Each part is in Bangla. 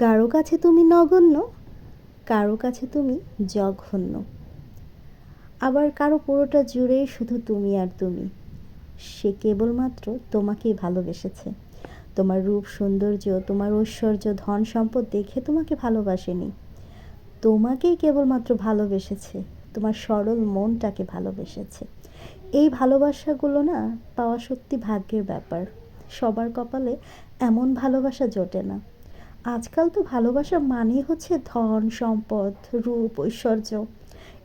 কারো কাছে তুমি নগণ্য, কারো কাছে তুমি জঘন্য, আবার কারো পুরোটা জুড়েই শুধু তুমি আর তুমি। সে কেবলমাত্র তোমাকেই ভালোবেসেছে। তোমার রূপ সৌন্দর্য, তোমার ঐশ্বর্য, ধন সম্পদ দেখে তোমাকে ভালোবাসেনি, তোমাকেই কেবলমাত্র ভালোবেসেছে, তোমার সরল মনটাকে ভালোবেসেছে। এই ভালোবাসাগুলো না পাওয়া সত্যি ভাগ্যের ব্যাপার। সবার কপালে এমন ভালোবাসা জোটে না। আজকাল তো ভালোবাসা মানেই হচ্ছে ধন সম্পদ, রূপ ঐশ্বর্য।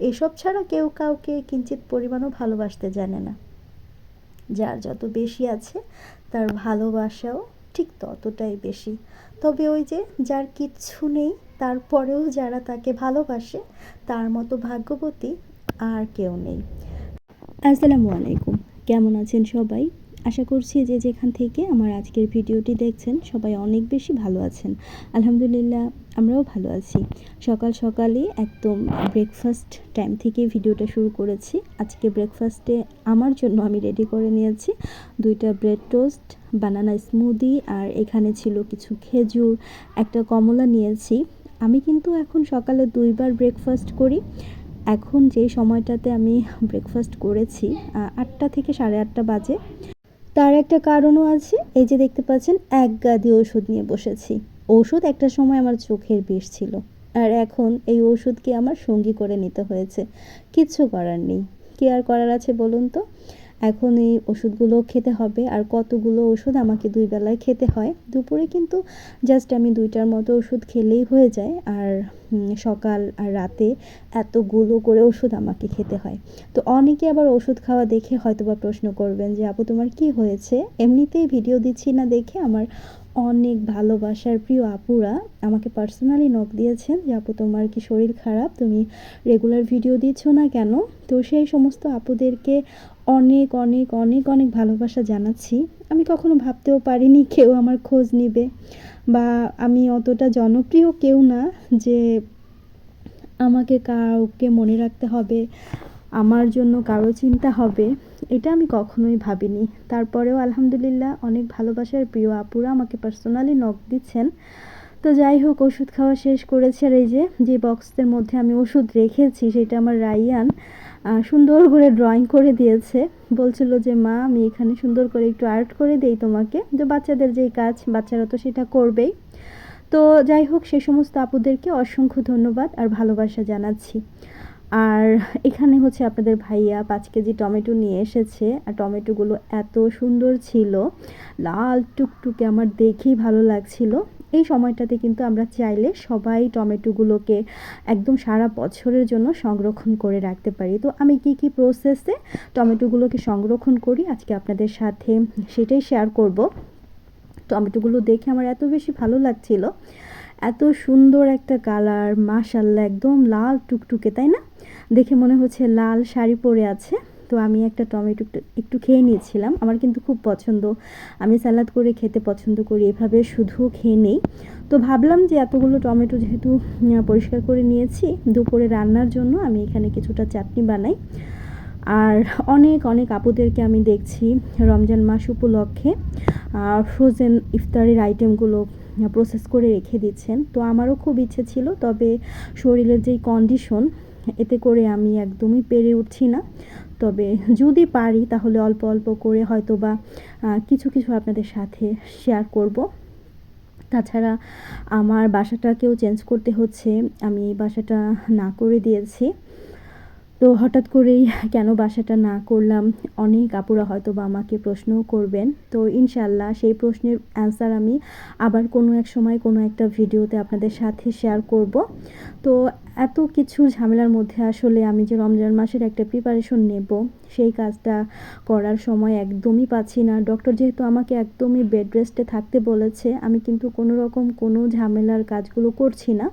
এসব ছাড়া কেউ কাউকে কিঞ্চিত পরিমাণও ভালোবাসতে জানে না। যার যত বেশি আছে তার ভালোবাসাও ঠিক ততটাই বেশি। তবে ওই যে যার কিচ্ছু নেই তারপরেও যারা তাকে ভালোবাসে, তার মতো ভাগ্যবতী আর কেউ নেই। আসসালামু আলাইকুম, কেমন আছেন সবাই? আশা করছি যে যেখান থেকে আমার আজকের ভিডিওটি দেখছেন সবাই অনেক বেশি ভালো আছেন। আলহামদুলিল্লাহ, আমরাও ভালো আছি। সকাল সকালে একদম ব্রেকফাস্ট টাইম থেকে ভিডিওটা শুরু করেছি। আজকে ব্রেকফাস্টে আমার জন্য আমি রেডি করে নিয়েছি 2টা ব্রেড টোস্ট, বানানা স্মুদি, আর এখানে ছিল কিছু খেজুর, একটা কমলা নিয়েছি। আমি কিন্তু এখন সকালে 2বার ব্রেকফাস্ট করি। এখন যে সময়টাতে আমি ব্রেকফাস্ট করেছি 8টা থেকে 8:30 বাজে। তার একটা কারণও আছে। এই যে দেখতে পাচ্ছেন এক গাদি ওষুধ নিয়ে বসেছি। ওষুধ একটা সময় আমার চোখের বিষ ছিল, আর এখন এই ওষুধকে আমার সঙ্গী করে নিতে হয়েছে। কিচ্ছু করার নেই, কি আর করার আছে বলুন তো। এখন এই ওষুধগুলো খেতে হবে। আর কতগুলো ওষুধ আমাকে 2 বেলায় খেতে হয়। দুপুরে কিন্তু জাস্ট আমি 2টার মতো ওষুধ খেলেই হয়ে যায়। আর সকাল আর রাতে এতগুলো করে ওষুধ আমাকে খেতে হয়। তো অনেকে আবার ওষুধ খাওয়া দেখে হয়তোবা প্রশ্ন করবেন যে আপু তোমার কি হয়েছে? এমনিতেই ভিডিও দিচ্ছি না দেখে আমার অনেক ভালোবাসার প্রিয় আপুরা আমাকে পার্সোনালি নক দিয়েছেন যে আপু তোমার কি শরীর খারাপ, তুমি রেগুলার ভিডিও দিচ্ছ না কেন? তো সেই সমস্ত আপুদেরকে অনেক অনেক অনেক অনেক ভালোবাসা জানাচ্ছি। আমি কখনো ভাবতেও পারিনি কেউ আমার খোঁজ নিবে, বা আমি অতটা জনপ্রিয় কেউ না যে আমাকে কাউকে মনে রাখতে হবে, আমার জন্য কারো চিন্তা হবে, এটা আমি কখনোই ভাবিনি। তারপরেও আলহামদুলিল্লাহ অনেক ভালোবাসার প্রিয় আপুরা আমাকে পার্সোনালি নক দিচ্ছেন। তো যাই হোক, ওষুধ খাওয়া শেষ করেছে। আর এই যে বক্সের মধ্যে আমি ওষুধ রেখেছি সেটা আমার রাইয়ান সুন্দর করে ড্রয়িং করে দিয়েছে। বলছিল যে মা আমি এখানে সুন্দর করে একটু আর্ট করে দেই তোমাকে। তো বাচ্চাদের যেই কাজ, বাচ্চারা তো সেটা করবেই। তো যাই হোক, সে সমস্ত আপুদেরকে অসংখ্য ধন্যবাদ আর ভালোবাসা জানাচ্ছি। আর এখানে হচ্ছে আপনাদের ভাইয়া 5 কেজি টমেটো নিয়ে এসেছে। আর টমেটোগুলো এত সুন্দর ছিল, লাল টুকটুকে, আমার দেখেই ভালো লাগছিল। এই সময়টাতে কিন্তু আমরা চাইলে সবাই টমেটোগুলোকে একদম সারা বছরের জন্য সংরক্ষণ করে রাখতে পারি। তো আমি কি প্রসেসে টমেটোগুলোকে সংরক্ষণ করি আজকে আপনাদের সাথে সেটাই শেয়ার করব। টমেটোগুলো দেখে আমার এত বেশি ভালো লাগছিল, এত সুন্দর একটা কালার, মাশাআল্লাহ, একদম লাল টুকটুকে, তাই না? দেখে মনে হচ্ছে লাল শাড়ি পরে আছে। তো আমি একটা টমেটো একটু খেয়ে নিয়েছিলাম, আমার কিন্তু খুব পছন্দ। আমি স্যালাড করে খেতে পছন্দ করি, এভাবে শুধু খেয়ে নেই। তো ভাবলাম যে এতগুলো টমেটো যেহেতু পরিষ্কার করে নিয়েছি, দুপুরে রান্নার জন্য আমি এখানে কিছুটা চাটনি বানাই। আর অনেক অনেক আপুদেরকে আমি দেখছি রমজান মাস উপলক্ষে ফ্রোজেন ইফতারের আইটেমগুলো প্রসেস করে রেখে দিচ্ছেন। তো আমারও খুব ইচ্ছে ছিল, তবে শরীরের যেই কন্ডিশন, এতে করে আমি একদমই পেরে উঠছি না। তবে যদি পারি তাহলে অল্প অল্প করে হয়তো বা কিছু কিছু আপনাদের সাথে শেয়ার করব। তাছাড়া আমার বাসাটাকেও চেঞ্জ করতে হচ্ছে, আমি বাসাটা না করে দিয়েছি। তো হঠাৎ করেই কেন বাসাটা না করলাম, অনেক আপুরা হয়তো বা আমাকে প্রশ্নও করবেন। তো ইনশাল্লাহ সেই প্রশ্নের অ্যান্সার আমি আবার কোনো এক সময় কোনো একটা ভিডিওতে আপনাদের সাথে শেয়ার করব। তো এত কিছু ঝামেলার মধ্যে আসলে আমি যে রমজান মাসের একটা প্রিপারেশন নেব, সেই কাজটা করার সময় একদমই পাচ্ছি না। ডক্টর যেহেতু আমাকে একদমই বেড রেস্টে থাকতে বলেছে, আমি কিন্তু কোনো রকম কোনো ঝামেলার কাজগুলো করছি না।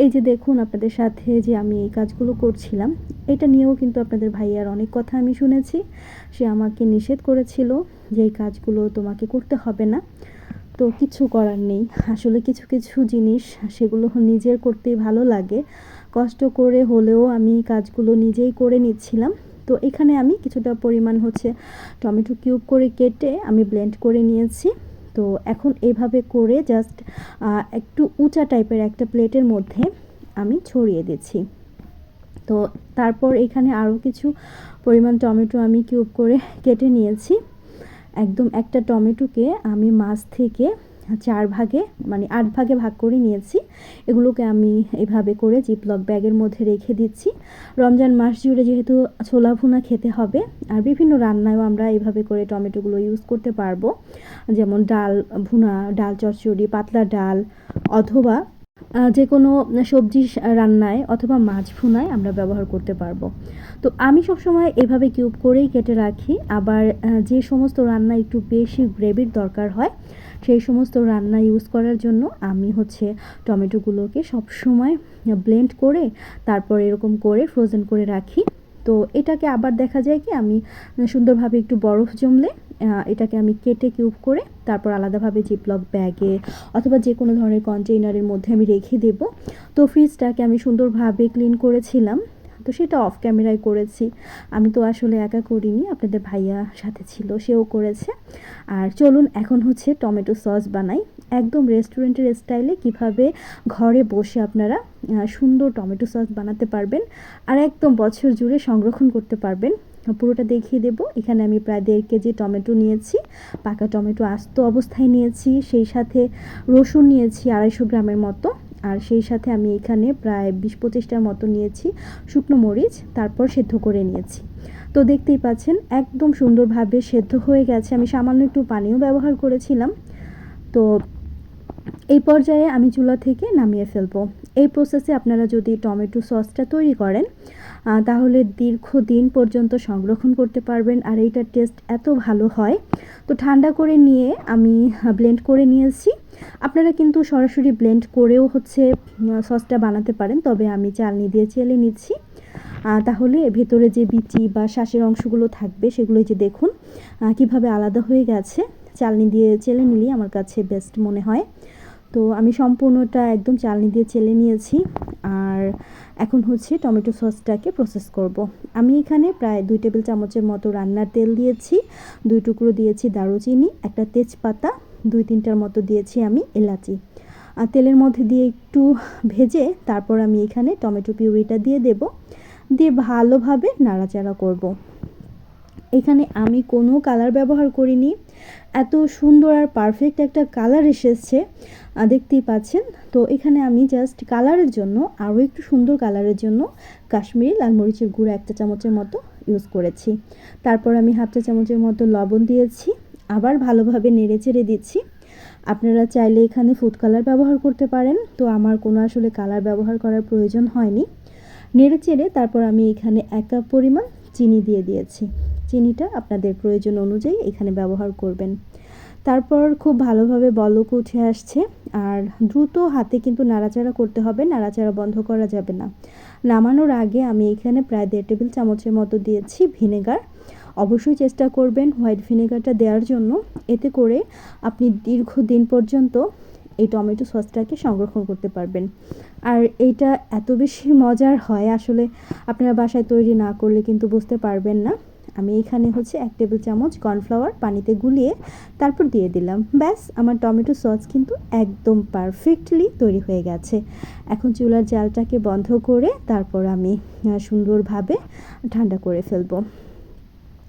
এই যে দেখুন আপনাদের সাথে যে আমি এই কাজগুলো করছিলাম, এটা নিয়েও কিন্তু আপনাদের ভাইয়ার অনেক কথা আমি শুনেছি। সে আমাকে নিষেধ করেছিল যে এই কাজগুলো তোমাকে করতে হবে না। তো কিছু করার নেই, আসলে কিছু কিছু জিনিস সেগুলো নিজের করতেই ভালো লাগে। কষ্ট করে হলেও আমি কাজগুলো নিজেই করে নিচ্ছিলাম। তো এখানে আমি কিছুটা পরিমাণ হচ্ছে টমেটো কিউব করে কেটে আমি ব্লেন্ড করে নিয়েছি। তো এখন এইভাবে করে জাস্ট একটু উঁচা টাইপের একটা প্লেটের মধ্যে আমি ছড়িয়ে দিচ্ছি। তো তারপর এখানে আরও কিছু পরিমাণ টমেটো আমি কিউব করে কেটে নিয়েছি। একদম একটা টমেটোকে আমি মাছ থেকে 4 ভাগে মানে 8 ভাগে ভাগ করে নিয়েছি। এগুলোকে আমি এভাবে করে জিপলক ব্যাগের মধ্যে রেখে দিচ্ছি। রমজান মাস জুড়ে যেহেতু ছোলা ভুনা খেতে হবে, আর বিভিন্ন রান্নায়ও আমরা এভাবে করে টমেটোগুলো ইউজ করতে পারবো, যেমন ডাল ভুনা, ডাল চচ্চড়ি, পাতলা ডাল, অথবা যে কোনো সবজি রান্নায় অথবা মাছ ভুনায় আমরা ব্যবহার করতে পারবো। তো আমি সবসময় এভাবে কিউব করেই কেটে রাখি। আবার যে সমস্ত রান্না একটু বেশি গ্রেভির দরকার হয়, সেই সমস্ত রান্না ইউজ করার জন্য আমি হচ্ছে টমেটোগুলোকে সবসময় ব্লেন্ড করে তারপর এরকম করে ফ্রোজেন করে রাখি। তো এটাকে আবার দেখা যায় কি আমি সুন্দরভাবে একটু বরফ জমলে এটাকে আমি কেটে কিউব করে তারপর আলাদাভাবে জিপলক ব্যাগে অথবা যে কোনো ধরনের কন্টেইনারের মধ্যে আমি রেখে দেব। তো ফ্রিজটাকে আমি সুন্দরভাবে ক্লিন করেছিলাম। তো সেটা অফ ক্যামেরায় করেছি, আমি তো আসলে একা করিনি, আপনাদের ভাইয়া সাথে ছিল, সেও করেছে। আর চলুন এখন হচ্ছে টমেটো সস বানাই, একদম রেস্টুরেন্টের স্টাইলে কিভাবে ঘরে বসে আপনারা সুন্দর টমেটো সস বানাতে পারবেন আর একদম বছর জুড়ে সংরক্ষণ করতে পারবেন, পুরোটা দেখিয়ে দেব। এখানে আমি প্রায় 1.5 কেজি টমেটো নিয়েছি, পাকা টমেটো আস্ত অবস্থায় নিয়েছি, সেই সাথে রসুন নিয়েছি 250 গ্রামের মতো, আর সেই সাথে আমি এখানে প্রায় 20-25টার মতো নিয়েছি শুকনো মরিচ, তারপর সেদ্ধ করে নিয়েছি। তো দেখতেই পাচ্ছেন একদম সুন্দরভাবে সেদ্ধ হয়ে গেছে, আমি সামান্য একটু পানিও ব্যবহার করেছিলাম। তো এই পর্যায়ে আমি চুলা থেকে নামিয়ে ফেলবো। এই প্রসেসে আপনারা যদি টমেটো সসটা তৈরি করেন তাহলে দীর্ঘদিন পর্যন্ত সংরক্ষণ করতে পারবেন, আর এইটার টেস্ট এত ভালো হয়। তো ঠান্ডা করে নিয়ে আমি ব্লেন্ড করে নিয়েছি। আপনারা কিন্তু সরাসরি ব্লেন্ড করেও হচ্ছে সসটা বানাতে পারেন, তবে আমি চালনি দিয়ে চেলে নিচ্ছি। তাহলে ভেতরে যে বিচি বা শ্বাসের অংশগুলো থাকবে সেগুলো যে দেখুন কিভাবে আলাদা হয়ে গেছে। চালনি দিয়ে চেলে নিলেই আমার কাছে বেস্ট মনে হয়। তো আমি সম্পূর্ণটা একদম চালনি দিয়ে চেলে নিয়েছি। আর এখন হচ্ছে টমেটো সসটাকে প্রসেস করব। আমি এখানে প্রায় 2 টেবিল চামচের মতো রান্নার তেল দিয়েছি, 2 টুকরো দিয়েছি দারুচিনি, একটা তেজপাতা, 2-3টার মতো দিয়েছি আমি এলাচি। আর তেলের মধ্যে দিয়ে একটু ভেজে তারপর আমি এখানে টমেটো পিউরিটা দিয়ে দেব, দিয়ে ভালোভাবে নাড়াচাড়া করব। এখানে আমি কোনো কালার ব্যবহার করিনি, এত সুন্দর আর পারফেক্ট একটা কালার এসেছে দেখতেই পাচ্ছেন। তো এখানে আমি জাস্ট কালারের জন্য, আরও একটু সুন্দর কালারের জন্য কাশ্মীরি লাল মরিচের গুঁড়ো 1 চা চামচের মতো ইউজ করেছি। তারপর আমি 1/2 চা চামচের মতো লবণ দিয়েছি, আবার ভালোভাবে নেড়েচেড়ে দিচ্ছি। আপনারা চাইলে এখানে ফুড কালার ব্যবহার করতে পারেন, তো আমার কোনো আসলে কালার ব্যবহার করার প্রয়োজন হয়নি। নেড়েচেড়ে তারপর আমি এখানে 1 কাপ পরিমাণ চিনি দিয়ে দিয়েছি। চিনিটা আপনাদের প্রয়োজন অনুযায়ী এখানে ব্যবহার করবেন। তারপর খুব ভালোভাবে বলক উঠে আসছে, আর দ্রুত হাতে কিন্তু নাড়াচাড়া করতে হবে, নাড়াচাড়া বন্ধ করা যাবে না। নামানোর আগে আমি এখানে প্রায় 1.5 টেবিল চামচের মতো দিয়েছি ভিনেগার। অবশ্যই চেষ্টা করবেন হোয়াইট ভিনেগারটা দেওয়ার জন্য, এতে করে আপনি দীর্ঘদিন পর্যন্ত এই টমেটো সসটাকে সংরক্ষণ করতে পারবেন। আর এইটা এত বেশি মজার হয় আসলে আপনারা বাসায় তৈরি না করলে কিন্তু বুঝতে পারবেন না। আমি এখানে হচ্ছে 1 টেবিল চামচ কর্নফ্লাওয়ার পানিতে গুলিয়ে তারপর দিয়ে দিলাম। ব্যাস, আমার টমেটো সস কিন্তু একদম পারফেক্টলি তৈরি হয়ে গেছে। এখন চুলার জালটাকে বন্ধ করে তারপর আমি সুন্দরভাবে ঠান্ডা করে ফেলবো।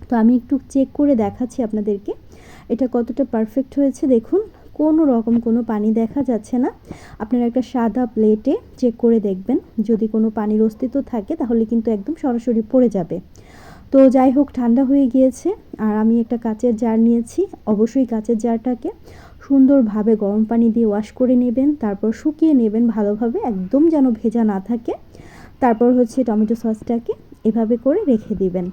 তো আমি একটু চেক করে দেখাচ্ছি আপনাদেরকে এটা কতটা পারফেক্ট হয়েছে। দেখুন কোনো রকম কোনো পানি দেখা যাচ্ছে না। আপনারা একটা সাদা প্লেটে চেক করে দেখবেন, যদি কোনো পানির অস্তিত্ব থাকে তাহলে কিন্তু একদম সরাসরি পড়ে যাবে। তো যাই হোক, ঠান্ডা হয়ে গিয়েছে, আর আমি একটা কাচের জার নিয়েছি। অবশ্যই কাচের জারটাকে সুন্দরভাবে গরম পানি দিয়ে ওয়াশ করে নেবেন, তারপর শুকিয়ে নেবেন ভালোভাবে, একদম যেন ভেজা না থাকে। তারপর হচ্ছে টমেটো সসটাকে এভাবে করে রেখে দিবেন।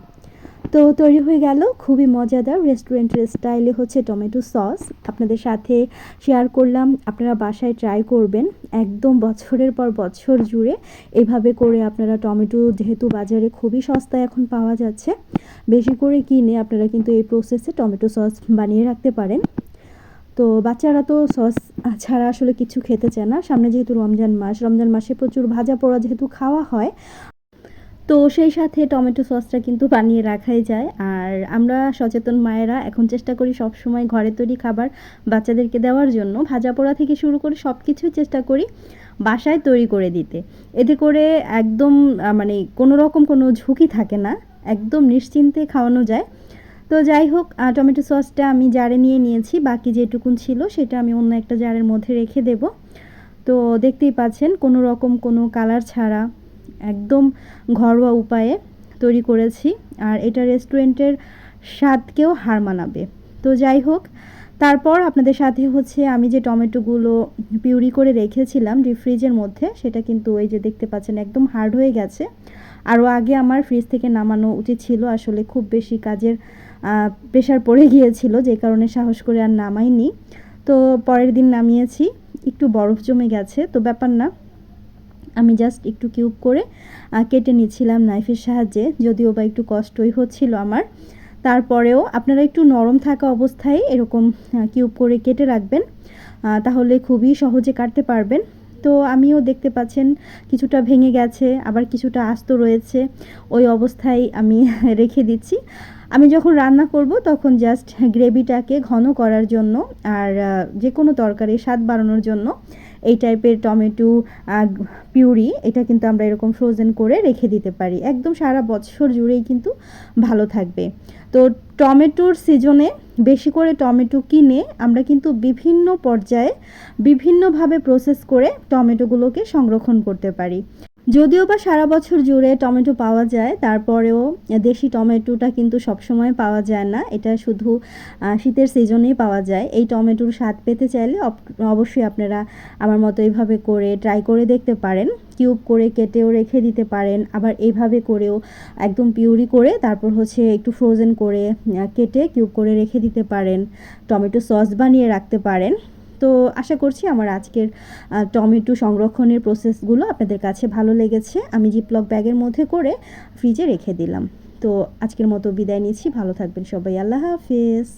তো তৈরি হয়ে গেল খুবই মজাদার রেস্টুরেন্টের স্টাইলে হচ্ছে টমেটো সস। আপনাদের সাথে শেয়ার করলাম, আপনারা বাসায় ট্রাই করবেন। একদম বছরের পর বছর জুড়ে এভাবে করে আপনারা টমেটো, যেহেতু বাজারে খুবই সস্তায় এখন পাওয়া যাচ্ছে, বেশি করে কিনে আপনারা কিন্তু এই প্রসেসে টমেটো সস বানিয়ে রাখতে পারেন। তো বাচ্চারা তো সস ছাড়া আসলে কিছু খেতে চায় না। সামনে যেহেতু রমজান মাস, রমজান মাসে প্রচুর ভাজা পোড়া যেহেতু খাওয়া হয়, তো সেই সাথে টমেটো সসটা কিন্তু বানিয়ে রাখাই যায়। আর আমরা সচেতন মায়েরা এখন চেষ্টা করি সবসময় ঘরে তৈরি খাবার বাচ্চাদেরকে দেওয়ার জন্য। ভাজাপোড়া থেকে শুরু করে সব কিছুই চেষ্টা করি বাসায় তৈরি করে দিতে। এতে করে একদম মানে কোনো রকম কোনো ঝুঁকি থাকে না, একদম নিশ্চিন্তে খাওয়ানো যায়। তো যাই হোক, টমেটো সসটা আমি জারে নিয়ে নিয়েছি, বাকি যেটুকুন ছিল সেটা আমি অন্য একটা জারের মধ্যে রেখে দেব। তো দেখতেই পাচ্ছেন কোনো রকম কোনো কালার ছাড়া একদম ঘরোয়া উপায়ে তৈরি করেছি। আর এটা রেস্টুরেন্টের স্বাদকেও হার মানাবে। তো যাই হোক, তারপর আপনাদের সাথে হচ্ছে আমি যে টমেটোগুলো পিউরি করে রেখেছিলাম ডিপ ফ্রিজের মধ্যে, সেটা কিন্তু এই যে দেখতে পাচ্ছেন একদম হার্ড হয়ে গেছে। আরও আগে আমার ফ্রিজ থেকে নামানো উচিত ছিল, আসলে খুব বেশি কাজের প্রেশার পড়ে গিয়েছিল, যে কারণে সাহস করে আর নামাইনি। তো পরের দিন নামিয়েছি, একটু বরফ জমে গেছে, তো ব্যাপার না। আমি জাস্ট একটু কিউব করে কেটে নিচ্ছিলাম নাইফের সাহায্যে, যদিও বা একটু কষ্টই হচ্ছিল আমার। তারপরেও আপনারা একটু নরম থাকা অবস্থায় এরকম কিউব করে কেটে রাখবেন, তাহলে খুবই সহজে কাটতে পারবেন। তো আমিও দেখতে পাচ্ছেন কিছুটা ভেঙে গেছে, আবার কিছুটা আস্ত রয়েছে, ওই অবস্থায় আমি রেখে দিচ্ছি। আমি যখন রান্না করব তখন জাস্ট গ্রেভিটাকে ঘন করার জন্য আর যে কোনো তরকারির স্বাদ বাড়ানোর জন্য এই টাইপের টমেটো পিউরি এটা কিন্তু আমরা এরকম ফ্রোজেন করে রেখে দিতে পারি, একদম সারা বছর জুড়েই কিন্তু ভালো থাকবে। তো টমেটোর সিজনে বেশি করে টমেটো কিনে আমরা কিন্তু বিভিন্ন পর্যায়ে বিভিন্নভাবে প্রসেস করে টমেটোগুলোকে সংরক্ষণ করতে পারি। যদিও বা সারা বছর জুড়ে টমেটো পাওয়া যায়, তারপরেও দেশি টমেটোটা কিন্তু সবসময় পাওয়া যায় না, এটা শুধু শীতের সিজনেই পাওয়া যায়। এই টমেটোর স্বাদ পেতে চাইলে অবশ্যই আপনারা আমার মতো এইভাবে করে ট্রাই করে দেখতে পারেন। কিউব করে কেটেও রেখে দিতে পারেন, আবার এইভাবে করেও একদম পিউরি করে তারপর হচ্ছে একটু ফ্রোজেন করে কেটে কিউব করে রেখে দিতে পারেন, টমেটো সস বানিয়ে রাখতে পারেন। তো আশা করছি আমার আজকের টমেটো সংরক্ষণের প্রসেসগুলো আপনাদের কাছে ভালো লেগেছে। আমি জিপলক ব্যাগের মধ্যে করে ফ্রিজে রেখে দিলাম। তো আজকের মতো বিদায় নিচ্ছি, ভালো থাকবেন সবাই, আল্লাহ হাফেজ।